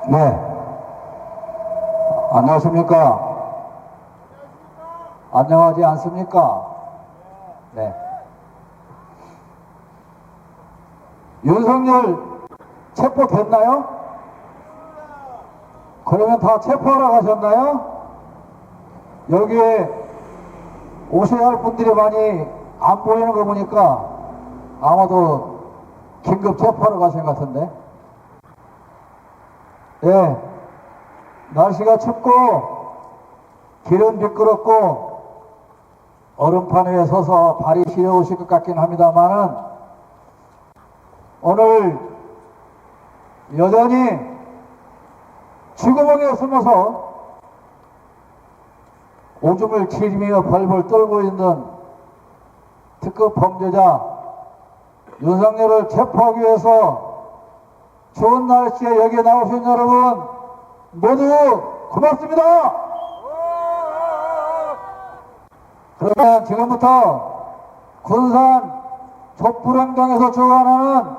네. 안녕하십니까? 안녕하지 않습니까? 네. 윤석열 체포됐나요? 그러면 다 체포하러 가셨나요? 여기에 오셔야 할 분들이 많이 안 보이는 거 보니까 아마도 긴급 체포하러 가신 것 같은데. 예. 날씨가 춥고 길은 미끄럽고 얼음판 위에 서서 발이 시려우실 것 같긴 합니다만은 오늘 여전히 쥐구멍에 숨어서 오줌을 치리며 벌벌 떨고 있는 특급 범죄자 윤석열을 체포하기 위해서 추운 날씨에 여기에 나오신 여러분 모두 고맙습니다. 그러면 지금부터 군산 촛불행동에서 주관하는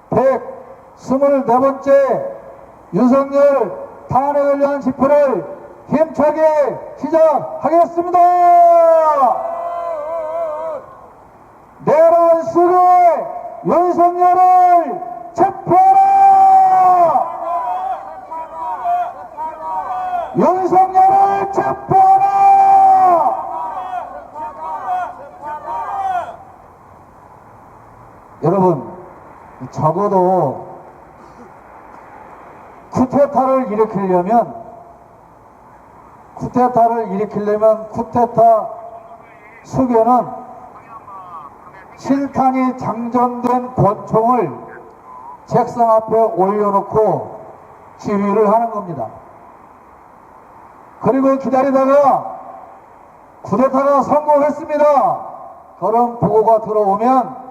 124번째 윤석열 탄핵을 위한 집회를 힘차게 시작하겠습니다. 내란 수의 윤석열을 체포하라! 윤석열을 체포하라! 여러분, 적어도 쿠데타를 일으키려면 쿠데타 수교는 실탄이 장전된 권총을 책상 앞에 올려놓고 지휘를 하는 겁니다. 그리고 기다리다가 쿠데타가 성공했습니다. 그런 보고가 들어오면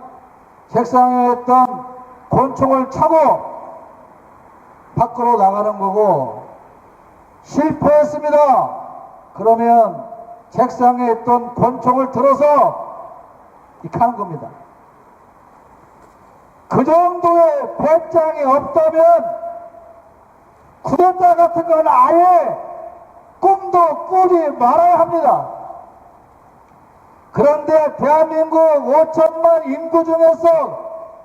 책상에 있던 권총을 차고 밖으로 나가는 거고, 실패했습니다. 그러면 책상에 있던 권총을 들어서 하는 겁니다. 그 정도의 배짱이 없다면 쿠데타 같은 건 아예 꿈도 꾸지 말아야 합니다. 그런데 대한민국 5천만 인구 중에서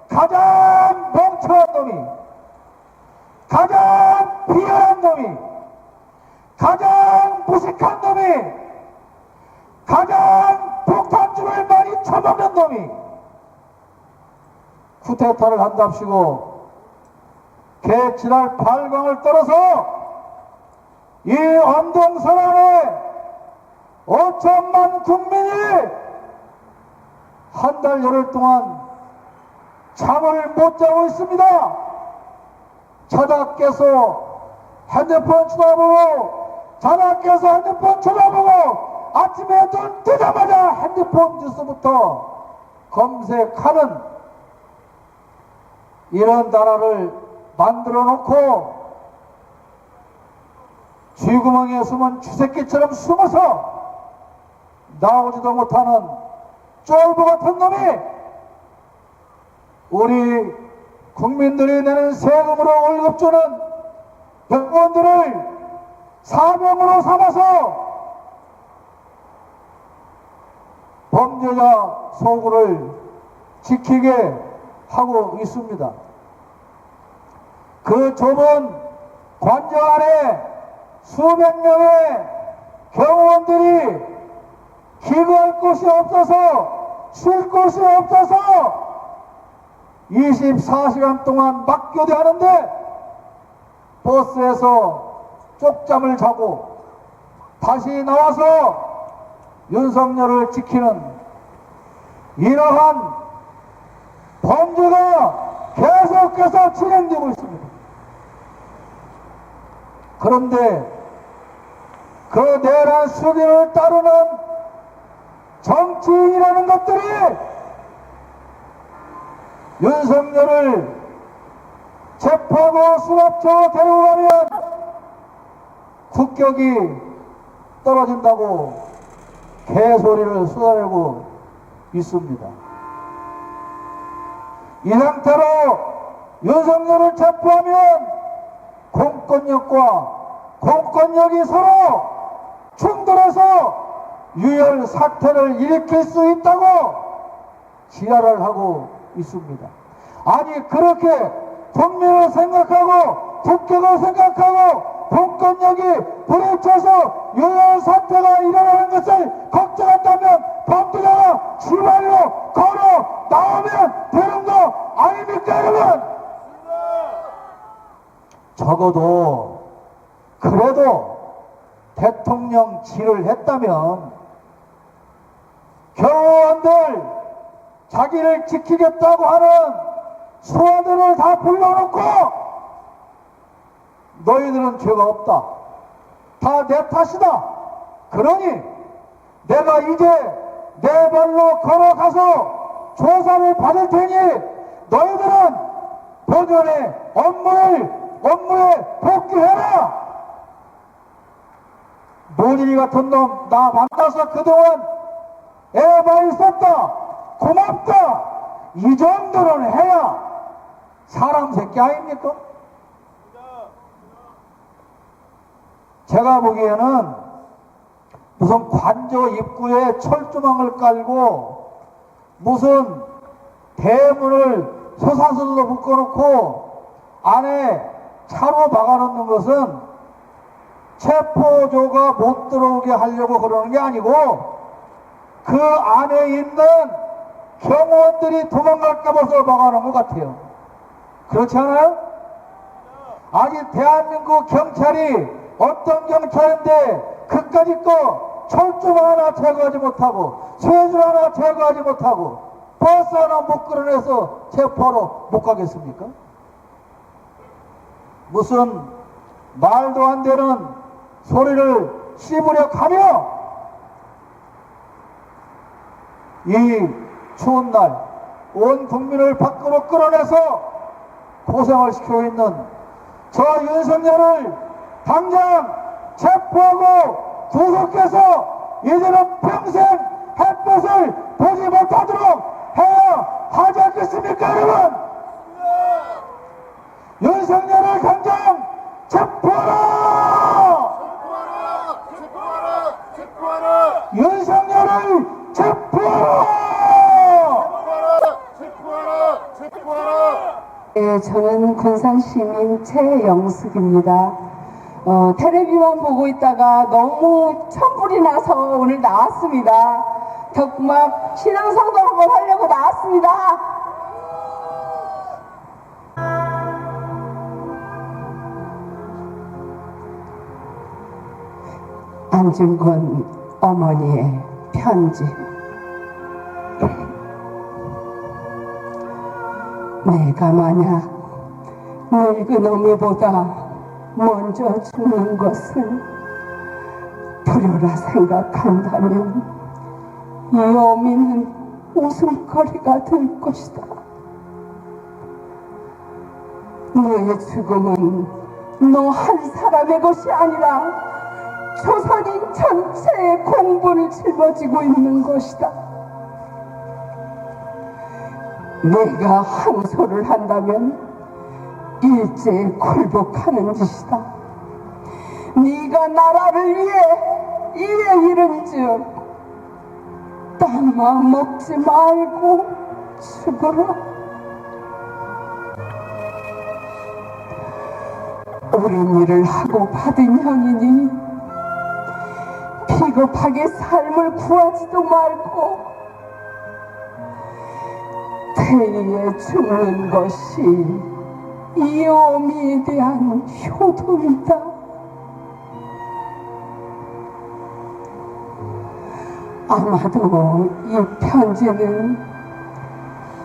가장 멍청한 놈이, 가장 비열한 놈이, 가장 무식한 놈이, 가장 폭탄주를 많이 처먹는 놈이 쿠데타를 한답시고 개지랄 발광을 떨어서 이 엄동설 안에 5천만 국민이 한 달 열흘 동안 잠을 못 자고 있습니다. 자다 깨서 핸드폰 쳐다보고, 자다 깨서 핸드폰 쳐다보고, 아침에 눈 뜨자마자 핸드폰 뉴스부터 검색하는 이런 나라를 만들어 놓고 쥐구멍에 숨은 쥐새끼처럼 숨어서 나오지도 못하는 쫄보 같은 놈이 우리 국민들이 내는 세금으로 월급 주는 병원들을 사병으로 삼아서 범죄자 소굴을 지키게 하고 있습니다. 그 좁은 관저 안에 수백 명의 경호원들이 기거할 곳이 없어서, 쉴 곳이 없어서 24시간 동안 막교대하는데 버스에서 쪽잠을 자고 다시 나와서 윤석열을 지키는 이러한 범죄가 계속해서 진행되고 있습니다. 그런데 그 내란 수기를 따르는 정치인이라는 것들이 윤석열을 체포하고 수갑쳐 데리고 가면 국격이 떨어진다고 개소리를 쏟아내고 있습니다. 이 상태로 윤석열을 체포하면 정권력과 공권력이 서로 충돌해서 유혈 사태를 일으킬 수 있다고 지랄을 하고 있습니다. 아니 그렇게 국민을 생각하고 국격을 생각하고 공권력이 부딪혀서 유혈 사태가 일어나는 것을 걱정한다면 범죄자가 지발로 걸어 나오면 되는 거 아닙니까 여러분? 적어도 그래도 대통령질을 했다면 경호원들 자기를 지키겠다고 하는 수호들을 다 불러놓고 너희들은 죄가 없다. 다 내 탓이다. 그러니 내가 이제 내 발로 걸어가서 조사를 받을 테니 너희들은 본연의 업무에 복귀해라. 모진이 같은 놈 나 만나서 그동안 애 많이 썼다. 고맙다. 이 정도는 해야 사람 새끼 아닙니까? 제가 보기에는 무슨 관저 입구에 철조망을 깔고 무슨 대문을 쇠사슬로 묶어놓고 안에 차로 막아놓는 것은 체포조가 못 들어오게 하려고 그러는 게 아니고 그 안에 있는 경호원들이 도망갈까 봐서 막아놓은 것 같아요. 그렇지 않아요? 아니 대한민국 경찰이 어떤 경찰인데 그까짓 거 철조망 하나 제거하지 못하고 쇠줄 하나 제거하지 못하고 버스 하나 못 끌어내서 체포하러 못 가겠습니까? 무슨 말도 안 되는 소리를 씹으려 가며 이 추운 날 온 국민을 밖으로 끌어내서 고생을 시키고 있는 저 윤석열을 당장 체포하고 구속해서 이제는 평생 햇볕을 보지 못하도록 해야 하지 않겠습니까 여러분? 윤석열을 당장 체포하라! 윤석열을 체포하라! 네, 저는 군산시민 최영숙입니다. 텔레비만 보고 있다가 너무 천불이 나서 오늘 나왔습니다. 덕막 신앙성도 한번 하려고 나왔습니다. 안중근 어머니의 편지. 내가 만약 늙은 어미보다 먼저 죽는 것을 불효라 생각한다면 이 어미는 웃음거리가 될 것이다. 너의 죽음은 너 한 사람의 것이 아니라 조선인 전체의 공분을 짊어지고 있는 것이다. 내가 항소를 한다면 일제에 굴복하는 짓이다. 네가 나라를 위해 이에 이른즉 땅만 먹지 말고 죽어라. 옳은 일을 하고 받은 형이니 비겁하게 삶을 구하지도 말고 태위에 죽는 것이 이 어미에 대한 효도이다. 아마도 이 편지는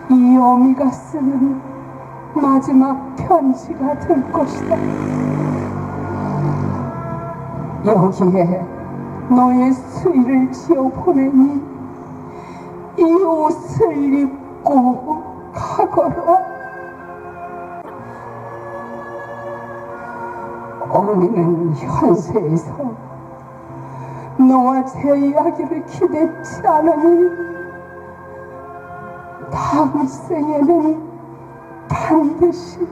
이 어미가 쓰는 마지막 편지가 될 것이다. 여기에 너의 수의를 지어 보내니 이 옷을 입고 가거라. 어머니는 현세에서 너와 제 이야기를 기대치 않으니 다음 생에는 반드시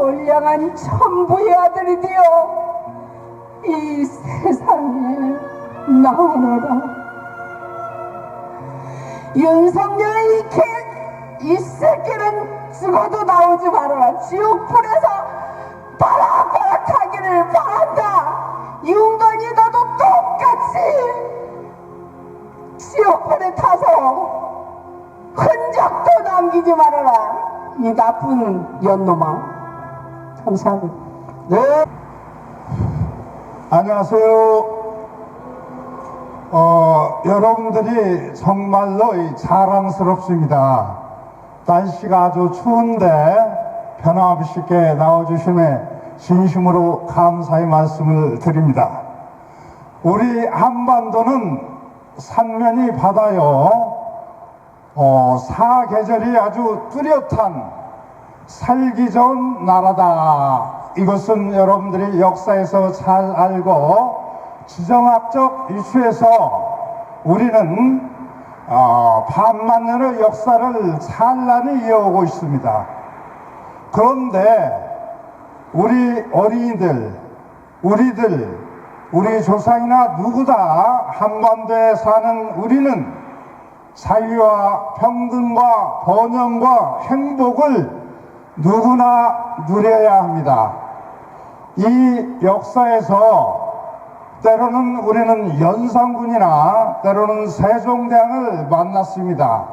선량한 천부의 아들이 되어 이 세상에 나오너라. 윤석열의 이 새끼는 죽어도 나오지 말아라. 지옥불에서 바락바락하기를 바란다. 윤건이 너도 똑같이 지옥불에 타서 흔적도 남기지 말아라. 이 나쁜 연놈아. 감사합니다. 네. 안녕하세요. 여러분들이 정말로 자랑스럽습니다. 날씨가 아주 추운데 변함없이 나와주심에 진심으로 감사의 말씀을 드립니다. 우리 한반도는 삼면이 바다요, 사계절이 아주 뚜렷한 살기 좋은 나라다. 이것은 여러분들이 역사에서 잘 알고 지정학적 이슈에서 우리는 반만년의 역사를 찬란히 이어오고 있습니다. 그런데 우리 어린이들, 우리 조상이나 누구 다 한반도에 사는 우리는 자유와 평등과 번영과 행복을 누구나 누려야 합니다. 이 역사에서 때로는 우리는 연산군이나 때로는 세종대왕을 만났습니다.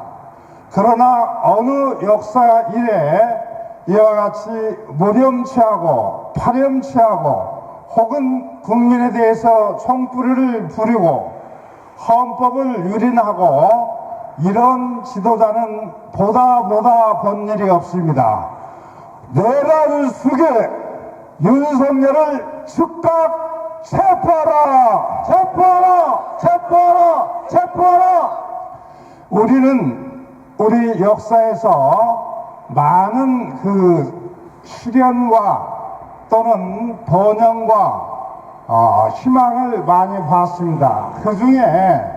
그러나 어느 역사 이래 이와 같이 무렴치하고 파렴치하고 혹은 국민에 대해서 총뿌리를 부리고 헌법을 유린하고 이런 지도자는 보다 본 일이 없습니다. 내란 수계 윤석열을 즉각 체포하라! 체포하라! 체포하라! 체포하라! 우리는 우리 역사에서 많은 그 시련과 또는 번영과 희망을 많이 봤습니다. 그 중에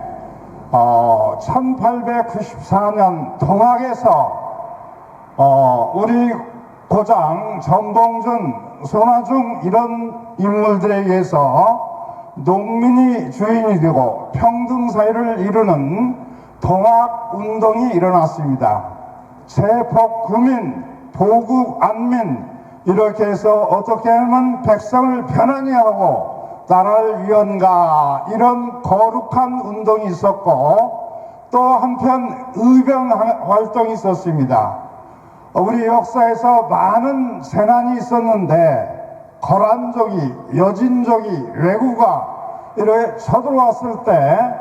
1894년 동학에서 우리 고장 정봉준, 손아중 이런 인물들에 의해서 농민이 주인이 되고 평등사회를 이루는 동학운동이 일어났습니다. 재폭구민, 보국안민 이렇게 해서 어떻게 하면 백성을 편안히 하고 나라를 위한가 이런 거룩한 운동이 있었고 또 한편 의병 활동이 있었습니다. 우리 역사에서 많은 재난이 있었는데 거란족이, 여진족이, 왜구가 이렇게 쳐들어왔을 때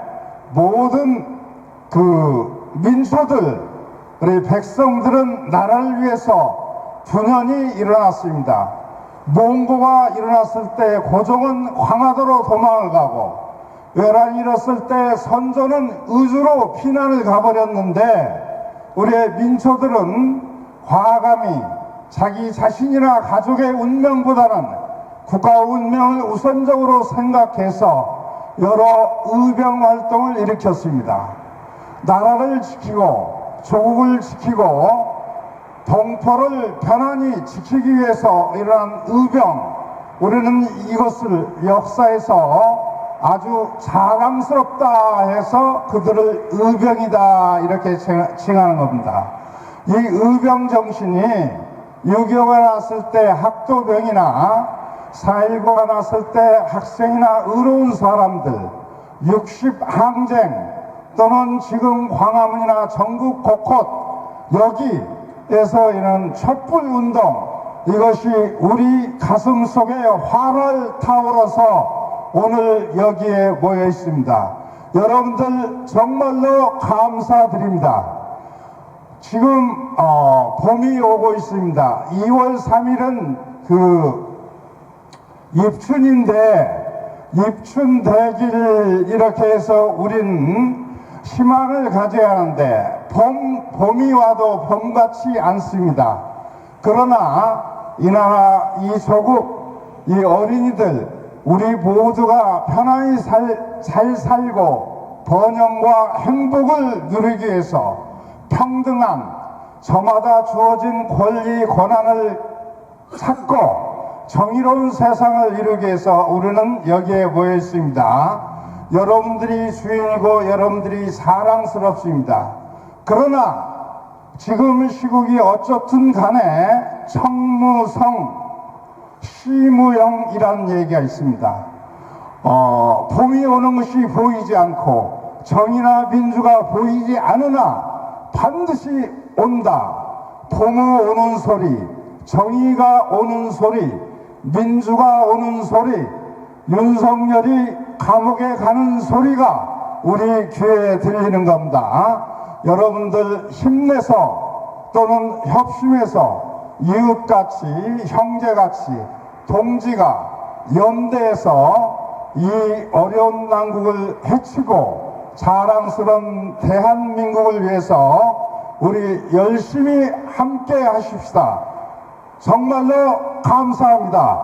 모든 그 민초들, 우리 백성들은 나라를 위해서 분연이 일어났습니다. 몽고가 일어났을 때 고종은 황하도로 도망을 가고 외란이 일었을 때 선조는 의주로 피난을 가버렸는데 우리의 민초들은 과감히 자기 자신이나 가족의 운명보다는 국가 운명을 우선적으로 생각해서 여러 의병 활동을 일으켰습니다. 나라를 지키고 조국을 지키고 동포를 편안히 지키기 위해서 일어난 의병, 우리는 이것을 역사에서 아주 자랑스럽다 해서 그들을 의병이다 이렇게 칭하는 겁니다. 이 의병 정신이 6.25가 났을 때 학도병이나 4.19가 났을 때 학생이나 의로운 사람들, 60항쟁 또는 지금 광화문이나 전국 곳곳 여기에서 이런 촛불운동, 이것이 우리 가슴 속에 활활 타오르서 오늘 여기에 모여 있습니다. 여러분들 정말로 감사드립니다. 지금 봄이 오고 있습니다. 2월 3일은 그 입춘인데 입춘대길 이렇게 해서 우리는 희망을 가져야 하는데 봄이 와도 봄같이 않습니다. 그러나 이 나라, 이 조국, 이 어린이들 우리 모두가 편안히 잘 살고 번영과 행복을 누리기 위해서 평등한 저마다 주어진 권리 권한을 찾고 정의로운 세상을 이루기 위해서 우리는 여기에 모여 있습니다. 여러분들이 주인이고 여러분들이 사랑스럽습니다. 그러나 지금 시국이 어쨌든 간에 청무성 시무형이라는 얘기가 있습니다. 봄이 오는 것이 보이지 않고 정의나 민주가 보이지 않으나 반드시 온다. 봄이 오는 소리, 정의가 오는 소리, 민주가 오는 소리, 윤석열이 감옥에 가는 소리가 우리 귀에 들리는 겁니다. 여러분들 힘내서 또는 협심해서 이웃같이 형제같이 동지가 연대해서 이 어려운 난국을 헤치고 자랑스러운 대한민국을 위해서 우리 열심히 함께 하십시다. 정말로 감사합니다.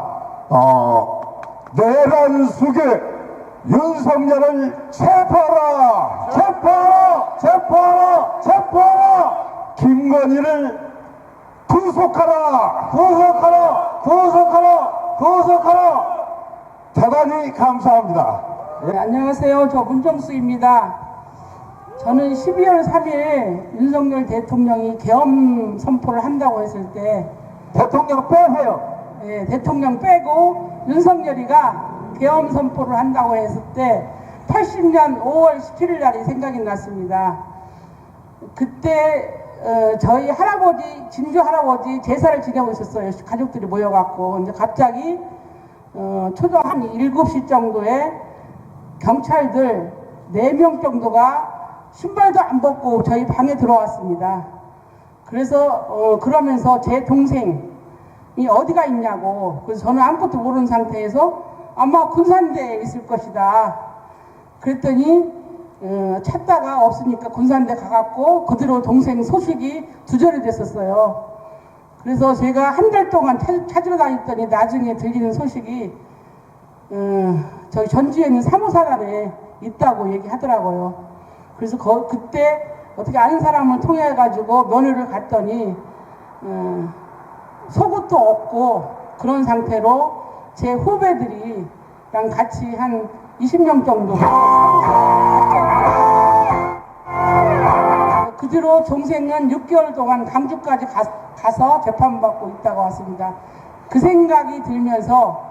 내란 수계 윤석열을 체포하라! 체포하라! 체포하라! 체포하라! 김건희를 구속하라! 구속하라! 구속하라! 구속하라! 대단히 감사합니다. 네, 안녕하세요. 저 문정수입니다. 저는 12월 3일 윤석열 대통령이 계엄 선포를 한다고 했을 때 대통령 빼세요. 네, 대통령 빼고 윤석열이가 계엄 선포를 한다고 했을 때 80년 5월 17일 날이 생각이 났습니다. 그때 저희 할아버지, 진주 할아버지 제사를 지내고 있었어요. 가족들이 모여갖고. 근데 갑자기 초정 한 7시 정도에 경찰들 4명 정도가 신발도 안 벗고 저희 방에 들어왔습니다. 그래서 그러면서 제 동생이 어디가 있냐고. 그래서 저는 아무것도 모르는 상태에서 아마 군산대에 있을 것이다. 그랬더니 찾다가 없으니까 군산대 가갖고 그 뒤로 동생 소식이 두절이 됐었어요. 그래서 제가 한 달 동안 찾으러 다녔더니 나중에 들리는 소식이 저희 전주에 있는 사무사단에 있다고 얘기하더라고요. 그래서 그때 어떻게 아는 사람을 통해 가지고 면회를 갔더니 속옷도 없고 그런 상태로 제 후배들이랑 같이 한 20명 정도 그 뒤로 동생은 6개월 동안 강주까지 가서 재판받고 있다고 왔습니다. 그 생각이 들면서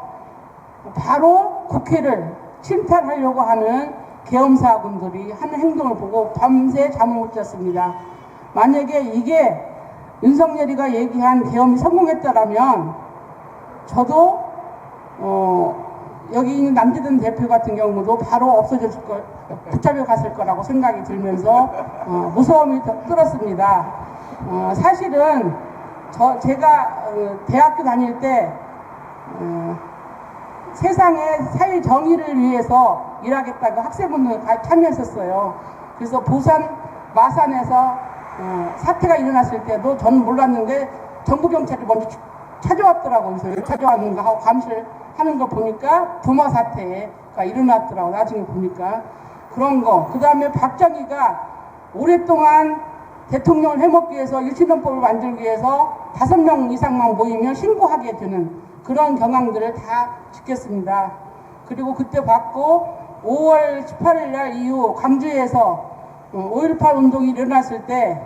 바로 국회를 침탈하려고 하는 계엄사분들이 하는 행동을 보고 밤새 잠을 못 잤습니다. 만약에 이게 윤석열이가 얘기한 계엄이 성공했다라면 저도 여기 있는 남재든 대표 같은 경우도 바로 없어졌을 걸, 붙잡혀 갔을 거라고 생각이 들면서 무서움이 들었습니다. 사실은 제가 대학교 다닐 때 세상의 사회 정의를 위해서 일하겠다고 학생운동에 참여했었어요. 그래서 부산 마산에서 사태가 일어났을 때도 저는 몰랐는데 정부경찰이 먼저 찾아왔더라고요. 그래서 왜 찾아왔는가 하고 감시를 하는 거 보니까 부마 사태가 일어났더라고요. 나중에 보니까. 그런 거. 그 다음에 박정희가 오랫동안 대통령을 해먹기 위해서 유치원법을 만들기 위해서 5명 이상만 모이면 신고하게 되는 그런 경향들을 다 지켰습니다. 그리고 그때 받고 5월 18일 날 이후 광주에서 5.18 운동이 일어났을 때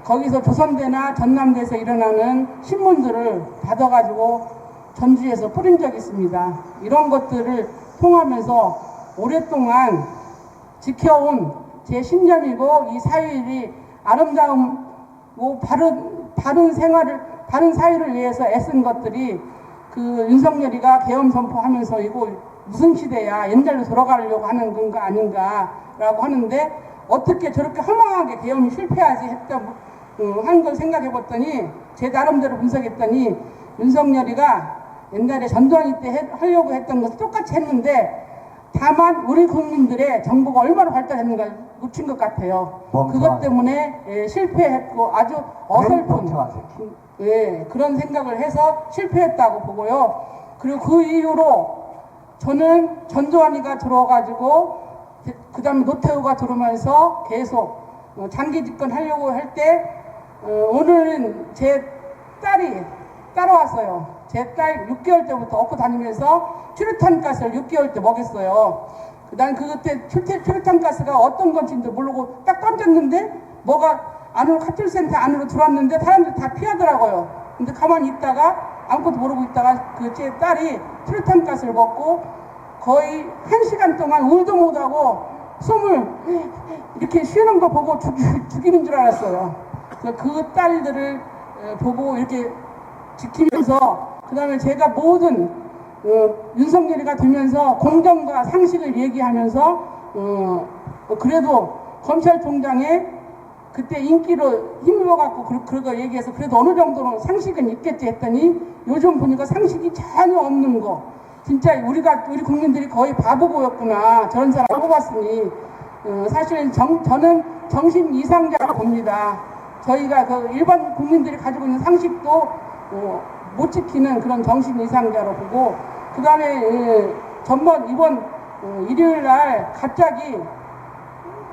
거기서 조선대나 전남대에서 일어나는 신문들을 받아가지고 전주에서 뿌린 적이 있습니다. 이런 것들을 통하면서 오랫동안 지켜온 제 신념이고 이 사회의 아름다움고 바른 생활을, 바른 사회를 위해서 애쓴 것들이 그 윤석열이가 계엄 선포하면서 이거 무슨 시대야, 옛날로 돌아가려고 하는 건가 아닌가라고 하는데 어떻게 저렇게 허망하게 계엄이 실패하지 하는 걸 생각해 봤더니 제 나름대로 분석했더니 윤석열이가 옛날에 전두환이 때 하려고 했던 것을 똑같이 했는데 다만 우리 국민들의 정보가 얼마나 발달했는가 놓친 것 같아요. 그것 때문에 실패했고 아주 어설픈 그런 생각을 해서 실패했다고 보고요. 그리고 그 이후로 저는 전두환이가 들어와가지고 그 다음에 노태우가 들어오면서 계속 장기 집권하려고 할 때 오늘은 제 딸이 따라왔어요. 제 딸 6개월 때부터 업고 다니면서 트루탄 가스를 6개월 때 먹였어요. 난 그때 트루탄 가스가 어떤 건지도 모르고 딱 던졌는데 뭐가 안으로 카툴센터 안으로 들어왔는데 사람들이 다 피하더라고요. 근데 가만히 있다가 아무것도 모르고 있다가 그 제 딸이 트루탄 가스를 먹고 거의 1시간 동안 울도 못하고 숨을 이렇게 쉬는 거 보고 죽이는 줄 알았어요. 그래서 그 딸들을 보고 이렇게 지키면서 그 다음에 제가 모든 윤석열이가 되면서 공정과 상식을 얘기하면서 그래도 검찰총장에 그때 인기로 힘입어갖고 그거 얘기해서 그래도 어느 정도는 상식은 있겠지 했더니 요즘 보니까 상식이 전혀 없는 거. 진짜 우리 국민들이 거의 바보고였구나. 저런 사람 뽑았으니. 사실 저는 정신 이상자로 봅니다. 저희가 그 일반 국민들이 가지고 있는 상식도 못 지키는 그런 정신 이상자로 보고, 그 다음에 이번 일요일 날 갑자기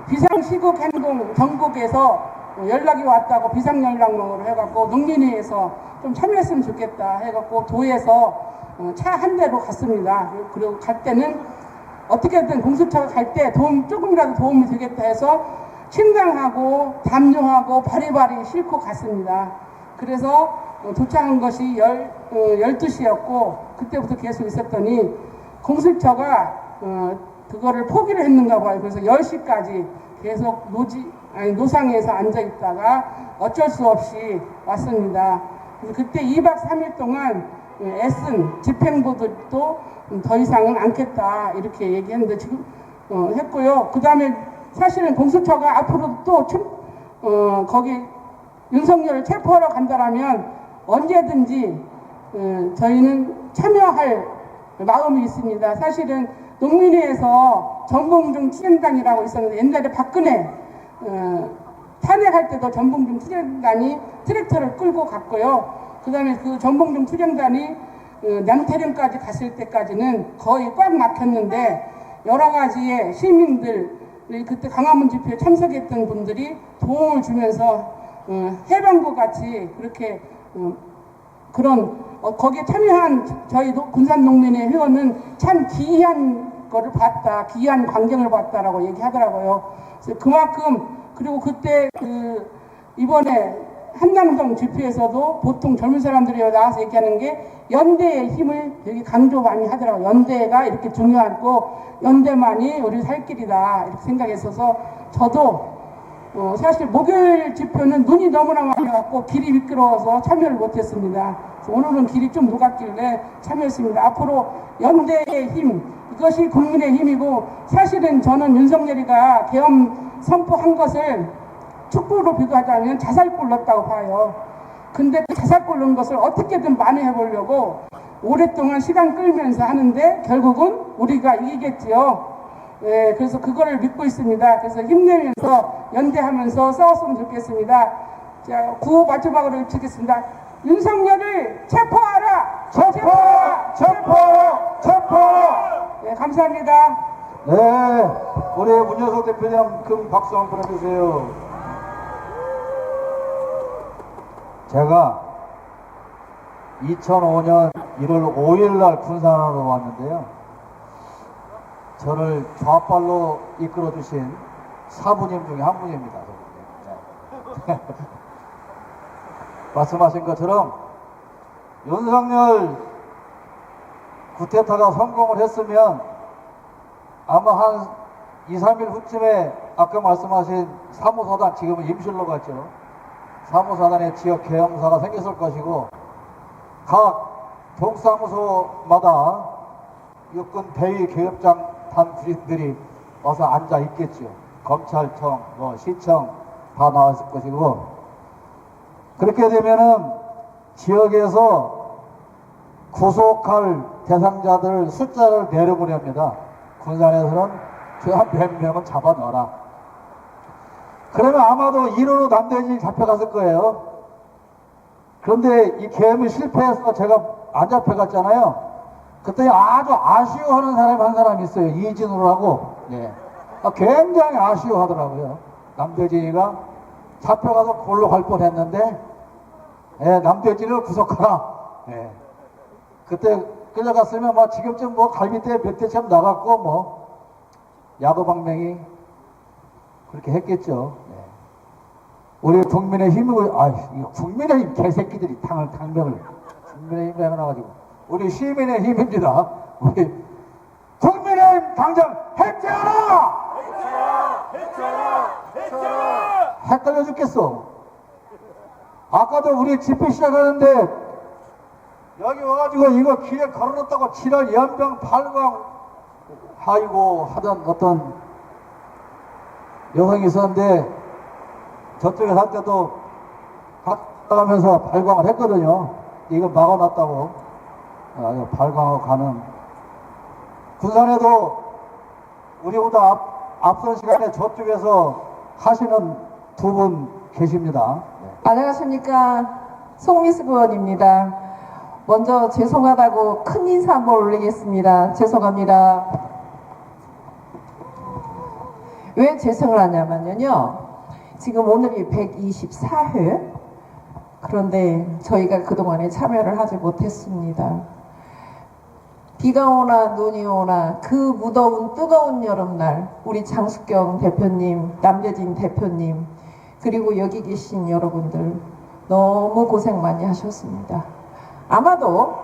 비상시국 행동 전국에서 연락이 왔다고 비상연락망으로 해갖고 농민회에서 좀 참여했으면 좋겠다 해갖고 도에서 차 한 대로 갔습니다. 그리고 갈 때는 어떻게든 공수처가 갈 때 조금이라도 도움이 되겠다 해서 침낭하고 담요하고 바리바리 싣고 갔습니다. 그래서 도착한 것이 12시였고 그때부터 계속 있었더니 공수처가 그거를 포기를 했는가 봐요. 그래서 10시까지 계속 노상에서 앉아 있다가 어쩔 수 없이 왔습니다. 그래서 그때 2박 3일 동안 애쓴 집행부들도 더 이상은 않겠다 이렇게 얘기했는데 지금 했고요. 그 다음에 사실은 공수처가 앞으로 또 거기 윤석열을 체포하러 간다라면 언제든지 저희는 참여할 마음이 있습니다. 사실은 농민회에서 전봉중 투쟁단이라고 있었는데 옛날에 박근혜 탄핵할 때도 전봉중 투쟁단이 트랙터를 끌고 갔고요. 그 다음에 그 전봉중 투쟁단이 남태령까지 갔을 때까지는 거의 꽉 막혔는데 여러 가지의 시민들이 그때 강화문 집회에 참석했던 분들이 도움을 주면서 해방구 같이 그렇게 그런 거기에 참여한 저희 군산농민의 회원은 참 기이한 거를 봤다, 기이한 광경을 봤다라고 얘기하더라고요. 그래서 그만큼 그리고 그때 이번에 한남동 집회에서도 보통 젊은 사람들이 나와서 얘기하는 게 연대의 힘을 되게 강조 많이 하더라고요. 연대가 이렇게 중요하고 연대만이 우리 살 길이다 이렇게 생각했어서 저도 사실 목요일 집회는 눈이 너무나 많이 왔고 길이 미끄러워서 참여를 못했습니다. 오늘은 길이 좀 녹았길래 참여했습니다. 앞으로 연대의 힘, 이것이 국민의 힘이고 사실은 저는 윤석열이가 계엄 선포한 것을 축구로 비교하자면 자살골 넣었다고 봐요. 근데 그 자살골 넣은 것을 어떻게든 만회해 보려고 오랫동안 시간 끌면서 하는데 결국은 우리가 이기겠지요. 네, 그래서 그거를 믿고 있습니다. 그래서 힘내면서 연대하면서 싸웠으면 좋겠습니다. 자, 구호 마지막으로 외치겠습니다. 윤석열을 체포하라! 체포하라! 체포하라! 체포하라! 네, 감사합니다. 네, 우리 문효석 대표님 큰 박수 한번 보내주세요. 제가 2005년 1월 5일 날 군산으로 왔는데요. 저를 좌빨로 이끌어 주신 사부님 중에 한 분입니다. 네. 말씀하신 것처럼 윤석열 쿠데타가 성공을 했으면 아마 한 2, 3일 후쯤에 아까 말씀하신 사무사단, 지금은 임실로 갔죠. 사무사단의 지역 계엄사가 생겼을 것이고 각 동사무소마다 육군 대위 계급장 단 군인들이 와서 앉아 있겠죠. 검찰청, 시청 다 나왔을 것이고 그렇게 되면은 지역에서 구속할 대상자들 숫자를 내려보냅니다. 군산에서는 최한 100명은 잡아 넣어라. 그러면 아마도 1호로 남대진이 잡혀갔을 거예요. 그런데 이 계엄이 실패해서 제가 안 잡혀갔잖아요. 그때 아주 아쉬워하는 사람이 한 사람이 있어요. 이진우라고. 네. 굉장히 아쉬워하더라고요. 남대진이가 잡혀가서 골로 갈 뻔했는데 남대진을 구속하라. 예. 그때 끌려갔으면 뭐 지금쯤 뭐 갈비뼈 몇 대쯤 나갔고 뭐 야구방맹이 그렇게 했겠죠. 예. 우리 국민의힘을 국민의힘 개새끼들이 당명을 국민의힘 해놔가지고 우리 시민의 힘입니다. 우리 국민의힘 당장 해체하라! 헷갈려 죽겠어. 아까도 우리 집회 시작하는데 여기 와가지고 이거 길에 걸어놨다고 지랄 연병 발광 하이고 하던 어떤 여성이 있었는데 저쪽에 살 때도 가면서 발광을 했거든요. 이거 막아놨다고 이거 발광하고 가는 군산에도 우리보다 앞선 시간에 저쪽에서 하시는 두 분 계십니다. 안녕하십니까. 송미숙 의원입니다. 먼저 죄송하다고 큰 인사 한번 올리겠습니다. 죄송합니다. 왜 죄송을 하냐면요. 지금 오늘이 124회. 그런데 저희가 그동안에 참여를 하지 못했습니다. 비가 오나 눈이 오나 그 무더운 뜨거운 여름날 우리 장숙경 대표님, 남대진 대표님 그리고 여기 계신 여러분들 너무 고생 많이 하셨습니다. 아마도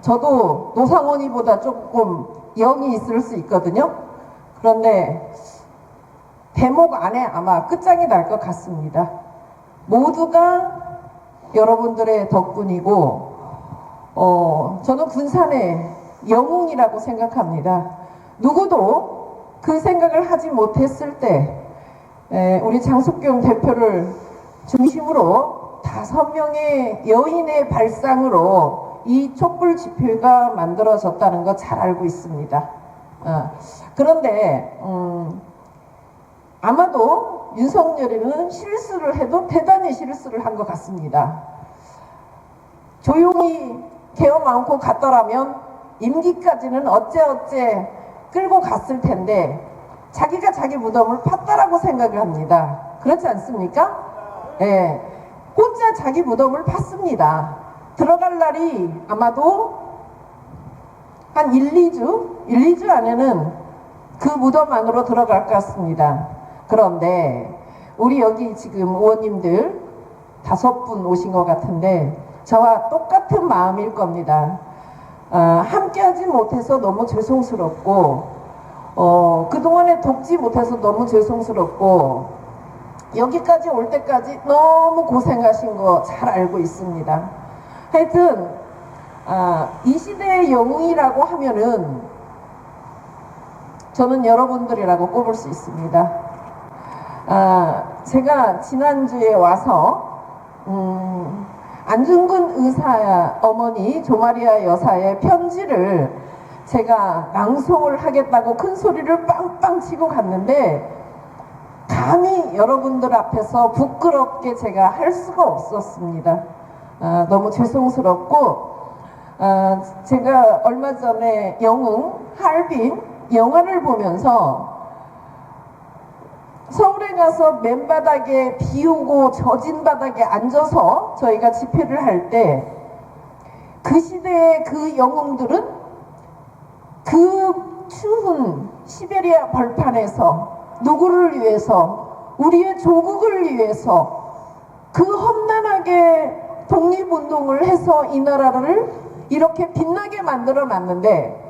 저도 노상원이보다 조금 영이 있을 수 있거든요. 그런데 대목 안에 아마 끝장이 날 것 같습니다. 모두가 여러분들의 덕분이고 저는 군산의 영웅이라고 생각합니다. 누구도 그 생각을 하지 못했을 때 우리 장숙경 대표를 중심으로 5명의 여인의 발상으로 이 촛불 집회가 만들어졌다는 거 잘 알고 있습니다. 그런데 아마도 윤석열이는 실수를 해도 대단히 실수를 한 것 같습니다. 조용히 개엄 안고 갔더라면 임기까지는 어째어째 끌고 갔을 텐데 자기가 자기 무덤을 팠다라고 생각을 합니다. 그렇지 않습니까? 예, 혼자 자기 무덤을 팠습니다. 들어갈 날이 아마도 한 1-2주 안에는 그 무덤 안으로 들어갈 것 같습니다. 그런데 우리 여기 지금 의원님들 5분 오신 것 같은데 저와 똑같은 마음일 겁니다. 함께하지 못해서 너무 죄송스럽고 그동안에 돕지 못해서 너무 죄송스럽고 여기까지 올 때까지 너무 고생하신 거 잘 알고 있습니다. 하여튼 이 시대의 영웅이라고 하면은 저는 여러분들이라고 꼽을 수 있습니다. 제가 지난주에 와서 안중근 의사 어머니 조마리아 여사의 편지를 제가 낭송을 하겠다고 큰 소리를 빵빵 치고 갔는데 감히 여러분들 앞에서 부끄럽게 제가 할 수가 없었습니다. 너무 죄송스럽고 제가 얼마 전에 영웅 하얼빈 영화를 보면서 서울에 가서 맨바닥에 비 오고 젖은 바닥에 앉아서 저희가 집회를 할 때 그 시대의 그 영웅들은 그 추운 시베리아 벌판에서 누구를 위해서 우리의 조국을 위해서 그 험난하게 독립운동을 해서 이 나라를 이렇게 빛나게 만들어 놨는데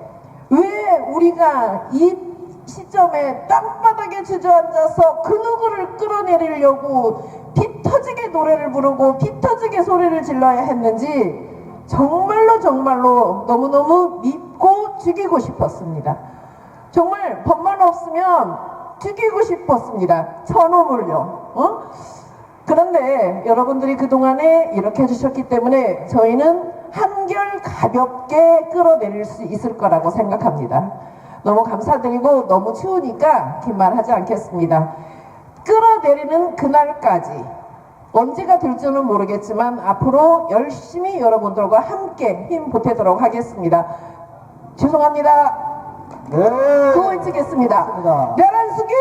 왜 우리가 이 시점에 땅바닥에 주저앉아서 그 누구를 끌어내리려고 피 터지게 노래를 부르고 피 터지게 소리를 질러야 했는지 정말로 너무너무 밉고 죽이고 싶었습니다. 정말 법만 없으면 죽이고 싶었습니다. 저놈을요. 그런데 여러분들이 그동안에 이렇게 해주셨기 때문에 저희는 한결 가볍게 끌어내릴 수 있을 거라고 생각합니다. 너무 감사드리고 너무 추우니까 긴 말 하지 않겠습니다. 끌어내리는 그날까지 언제가 될지는 모르겠지만 앞으로 열심히 여러분들과 함께 힘 보태도록 하겠습니다. 죄송합니다. 네. 수고 일찍했습니다. 멸한수기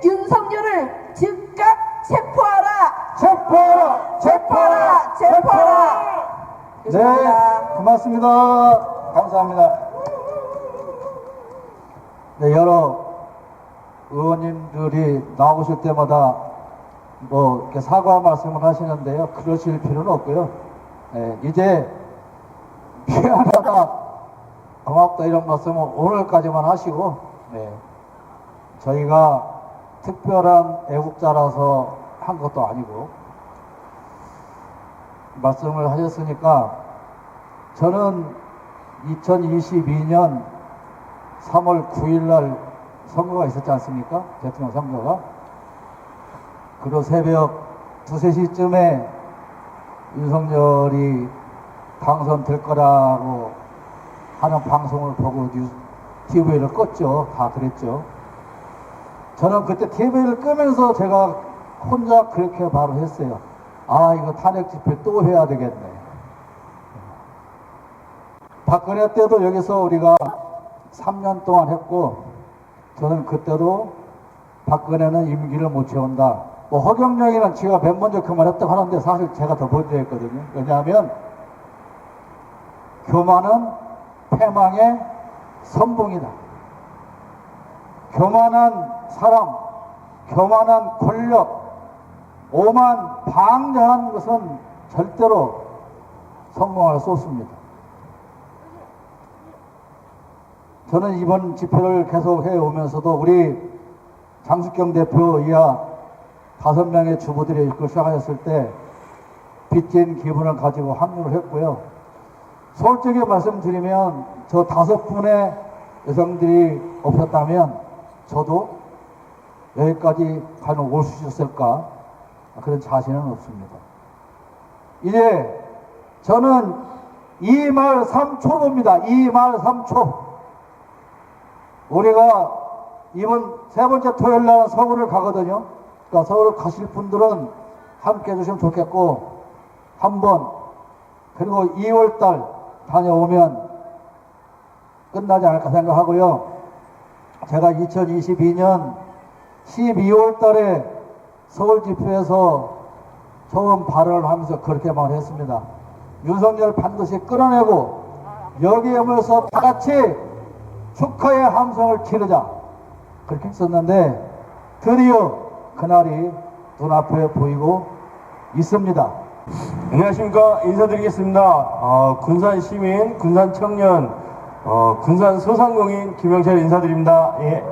윤석열을 즉각 체포하라! 체포하라! 체포하라! 체포하라! 죄송합니다. 네, 고맙습니다. 감사합니다. 네, 여러 의원님들이 나오실 때마다 뭐 이렇게 사과 말씀을 하시는데요. 그러실 필요는 없고요. 네, 이제 미안하다, 고맙다 이런 말씀은 오늘까지만 하시고, 네, 저희가 특별한 애국자라서 한 것도 아니고 말씀을 하셨으니까 저는 2022년 3월 9일 날 선거가 있었지 않습니까? 대통령 선거가. 그리고 새벽 2, 3시쯤에 윤석열이 당선될 거라고 하는 방송을 보고 TV를 껐죠. 다 그랬죠. 저는 그때 TV를 끄면서 제가 혼자 그렇게 바로 했어요. 아, 이거 탄핵 집회 또 해야 되겠네. 박근혜 때도 여기서 우리가 3년 동안 했고, 저는 그때도 박근혜는 임기를 못 채운다. 뭐 허경영이는 지가 맨 먼저 그만했다고 하는데 사실 제가 더 먼저 했거든요. 왜냐하면 교만은 패망의 선봉이다. 교만한 사람, 교만한 권력, 오만 방자한 것은 절대로 성공할 수 없습니다. 저는 이번 집회를 계속 해오면서도 우리 장숙경 대표 이하 5명의 주부들이 이끌고 시작하였을 때 빚진 기분을 가지고 합류를 했고요. 솔직히 말씀드리면 저 5분의 여성들이 없었다면 저도 여기까지 과연 올 수 있었을까, 그런 자신은 없습니다. 이제 저는 2말 3초입니다. 2말 3초. 우리가 이번 3번째 토요일 날 서울을 가거든요. 그러니까 서울 가실 분들은 함께 해주시면 좋겠고, 한번, 그리고 2월 달 다녀오면 끝나지 않을까 생각하고요. 제가 2022년 12월 달에 서울 집회에서 처음 발언을 하면서 그렇게 말했습니다. 윤석열 반드시 끌어내고 여기에 모여서 다 같이 축하의 함성을 치르자, 그렇게 했었는데 드디어 그날이 눈앞에 보이고 있습니다. 안녕하십니까. 인사드리겠습니다. 군산 시민, 군산 청년, 군산 소상공인 김영철 인사드립니다. 예.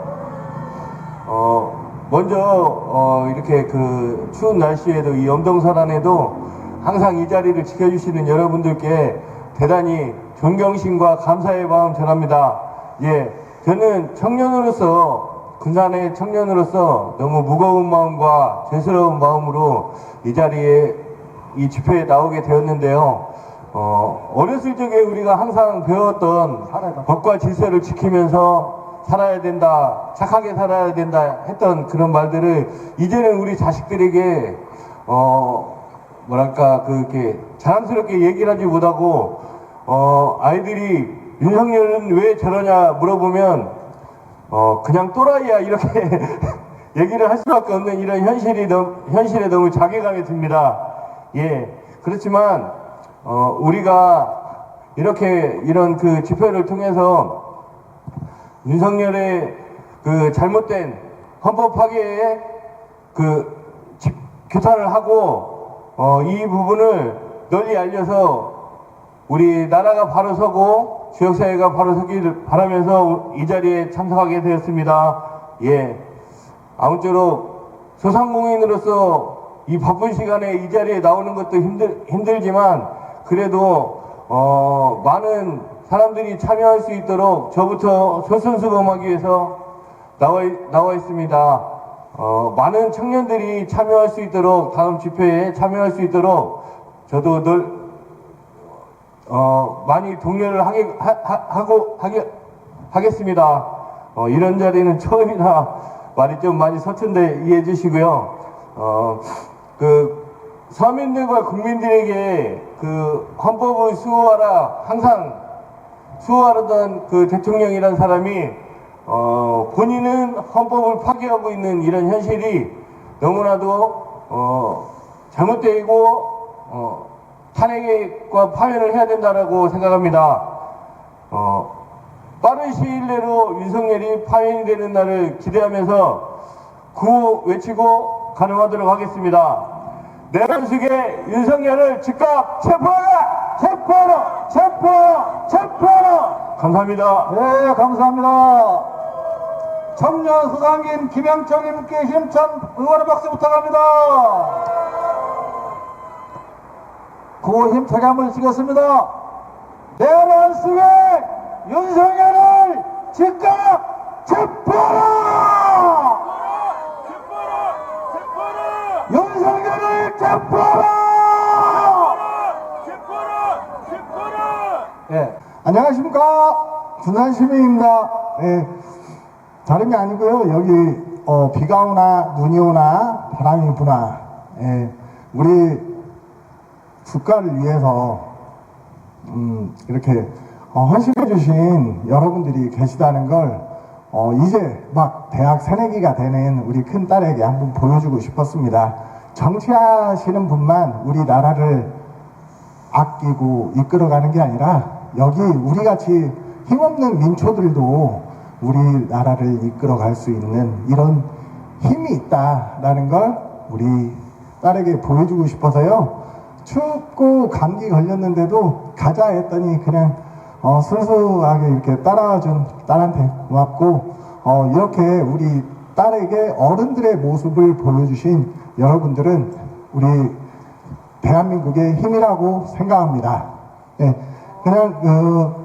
먼저 이렇게 그 추운 날씨에도 이 엄동설안에도 항상 이 자리를 지켜주시는 여러분들께 대단히 존경심과 감사의 마음 전합니다. 예, 저는 청년으로서, 군산의 청년으로서 너무 무거운 마음과 죄스러운 마음으로 이 자리에, 이 집회에 나오게 되었는데요. 어렸을 적에 우리가 항상 배웠던 법과 질서를 지키면서 살아야 된다, 착하게 살아야 된다 했던 그런 말들을 이제는 우리 자식들에게 뭐랄까 그렇게 자랑스럽게 얘기를 하지 못하고 아이들이 윤석열은 왜 저러냐 물어보면 그냥 또라이야 이렇게 얘기를 할 수밖에 없는 이런 현실에 너무 자괴감이 듭니다. 예, 그렇지만 우리가 이렇게 이런 그 집회를 통해서 윤석열의 그 잘못된 헌법 파괴에 그 규탄을 하고 이 부분을 널리 알려서 우리 나라가 바로 서고 지역사회가 바로 서기를 바라면서 이 자리에 참석하게 되었습니다. 예, 아무쪼록 소상공인으로서 이 바쁜 시간에 이 자리에 나오는 것도 힘들지만 그래도 많은 사람들이 참여할 수 있도록 저부터 솔선수범하기 위해서 나와 있습니다. 많은 청년들이 참여할 수 있도록, 다음 집회에 참여할 수 있도록 저도 늘 많이 독려를 하겠습니다. 이런 자리는 처음이라 말이 좀 많이 서툰데 이해해 주시고요. 그 서민들과 국민들에게 그 헌법을 수호하라, 항상 수호하던 그 대통령이란 사람이 본인은 헌법을 파괴하고 있는 이런 현실이 너무나도 잘못되고 탄핵과 파면을 해야 된다라고 생각합니다. 빠른 시일 내로 윤석열이 파면이 되는 날을 기대하면서 구호 외치고 가능하도록 하겠습니다. 내란숙의 윤석열을 즉각 체포하라! 체포하라! 체포하라! 체포하라! 감사합니다. 네, 감사합니다. 청년 수상인 김영철님께 힘찬 응원의 박수 부탁합니다. 구호 힘차게 한번 치겠습니다. 내란 속에 윤석열을 즉각 체포하라! 윤석열을 체포하라! 예. 안녕하십니까. 군산시민입니다. 예, 다름이 아니고요. 여기 비가 오나 눈이 오나 바람이 부나 우리 국가를 위해서 이렇게 헌신해 주신 여러분들이 계시다는 걸 이제 막 대학 새내기가 되는 우리 큰 딸에게 한번 보여주고 싶었습니다. 정치하시는 분만 우리 나라를 아끼고 이끌어가는 게 아니라 여기 우리같이 힘없는 민초들도 우리 나라를 이끌어갈 수 있는 이런 힘이 있다라는 걸 우리 딸에게 보여주고 싶어서요. 춥고 감기 걸렸는데도 가자 했더니 그냥 순수하게 이렇게 따라와준 딸한테 고맙고 이렇게 우리 딸에게 어른들의 모습을 보여주신 여러분들은 우리 대한민국의 힘이라고 생각합니다. 네, 그냥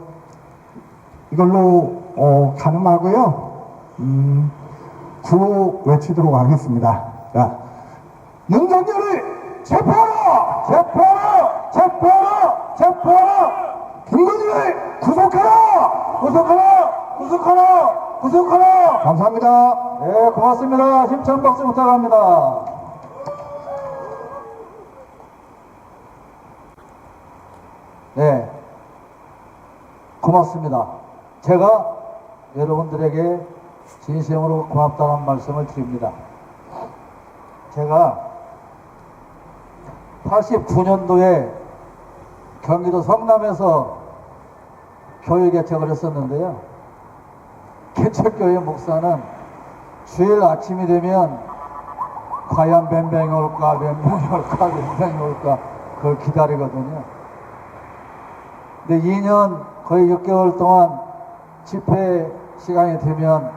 이걸로 가늠하고요. 구호 외치도록 하겠습니다. 자, 윤석열을 체포하라! 체포하라! 체포하라! 체포하라! 김건희를 구속하라! 구속하라! 구속하라! 구속하라! 감사합니다. 네, 고맙습니다. 힘찬 박수 부탁합니다. 네, 고맙습니다. 제가 여러분들에게 진심으로 고맙다는 말씀을 드립니다. 제가 89년도에 경기도 성남에서 교회 개척을 했었는데요. 개척교회 목사는 주일 아침이 되면 과연 몇 명이 올까, 몇 명이 올까, 몇 명이 올까 그걸 기다리거든요. 근데 2년 거의 6개월 동안 집회 시간이 되면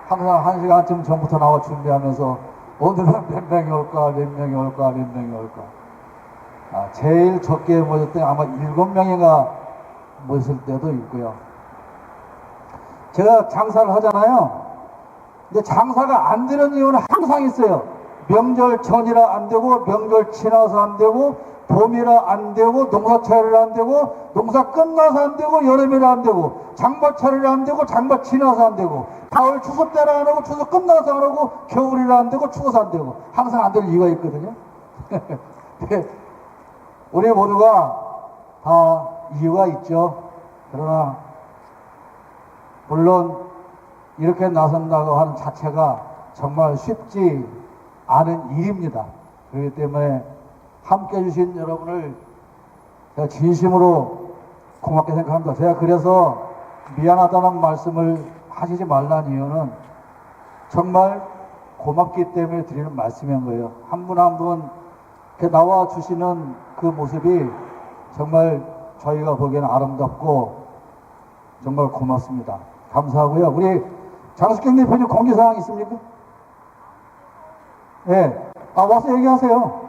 항상 1시간쯤 전부터 나와 준비하면서 오늘은 몇 명이 올까, 몇 명이 올까, 몇 명이 올까. 제일 적게 모였더니 아마 7명인가 모였을 때도 있고요. 제가 장사를 하잖아요. 근데 장사가 안 되는 이유는 항상 있어요. 명절 전이라 안 되고, 명절 지나서 안 되고, 봄이라 안 되고, 농사철이라 안 되고, 농사 끝나서 안 되고, 여름이라 안 되고, 장마철이라 안 되고, 장마 지나서 안 되고, 가을 추석 때라 안 하고, 추석 끝나서 안 하고, 겨울이라 안 되고, 추워서 안 되고, 항상 안 될 이유가 있거든요. 우리 모두가 다 이유가 있죠. 그러나 물론 이렇게 나선다고 하는 자체가 정말 쉽지 않은 일입니다. 그렇기 때문에 함께 해주신 여러분을 제가 진심으로 고맙게 생각합니다. 제가 그래서 미안하다는 말씀을 하시지 말라는 이유는 정말 고맙기 때문에 드리는 말씀인 거예요. 한 분 한 분 이렇게 나와주시는 그 모습이 정말 저희가 보기에는 아름답고 정말 고맙습니다. 감사하고요. 우리 장숙경 대표님 공개사항 있습니까? 예. 네. 와서 얘기하세요.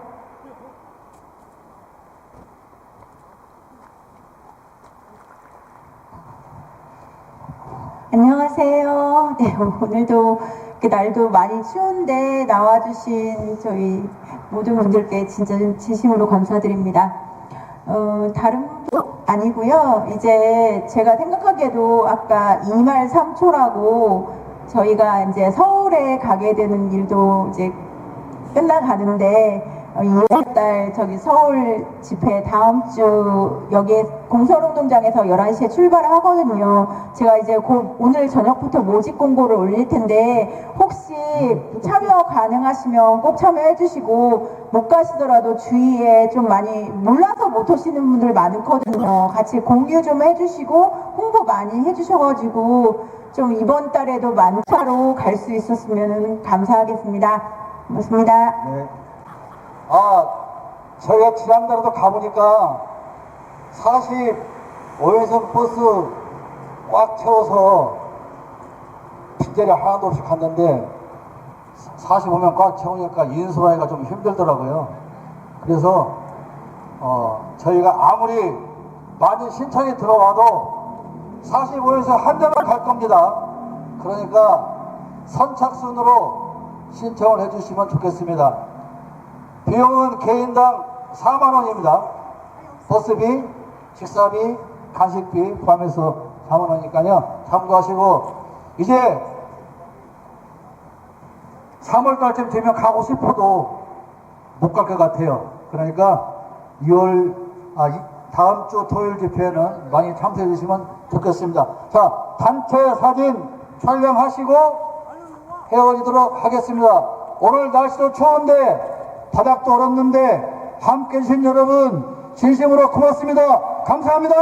안녕하세요. 네, 오늘도 날도 많이 추운데 나와주신 저희 모든 분들께 진짜 진심으로 감사드립니다. 다른 분도 아니고요. 이제 제가 생각하기에도 아까 2말 3초라고 저희가 이제 서울에 가게 되는 일도 이제 끝나가는데 2월달 저기 서울 집회 다음 주 여기 공설운동장에서 11시에 출발을 하거든요. 제가 이제 오늘 저녁부터 모집 공고를 올릴 텐데 혹시 참여 가능하시면 꼭 참여해 주시고 못 가시더라도 주위에 좀 많이 몰라서 못 오시는 분들 많거든요. 같이 공유 좀 해주시고 홍보 많이 해주셔가지고 좀 이번 달에도 만차로 갈 수 있었으면 감사하겠습니다. 고맙습니다. 네. 저희가 지난달에도 가보니까 45회선 버스 꽉 채워서 빈자리 하나도 없이 갔는데 45명 꽉 채우니까 인수하기가 좀 힘들더라고요. 그래서 저희가 아무리 많이 신청이 들어와도 45에서 한 대만 갈 겁니다. 그러니까 선착순으로 신청을 해주시면 좋겠습니다. 비용은 개인당 4만 원입니다. 버스비, 식사비, 간식비 포함해서 4만 원이니까요. 참고하시고 이제 3월 달쯤 되면 가고 싶어도 못 갈 것 같아요. 그러니까 다음 주 토요일 집회에는 많이 참석해 주시면 좋겠습니다. 자, 단체 사진 촬영하시고 헤어지도록 하겠습니다. 오늘 날씨도 추운데 바닥도 얼었는데 함께 해주신 여러분 진심으로 고맙습니다. 감사합니다.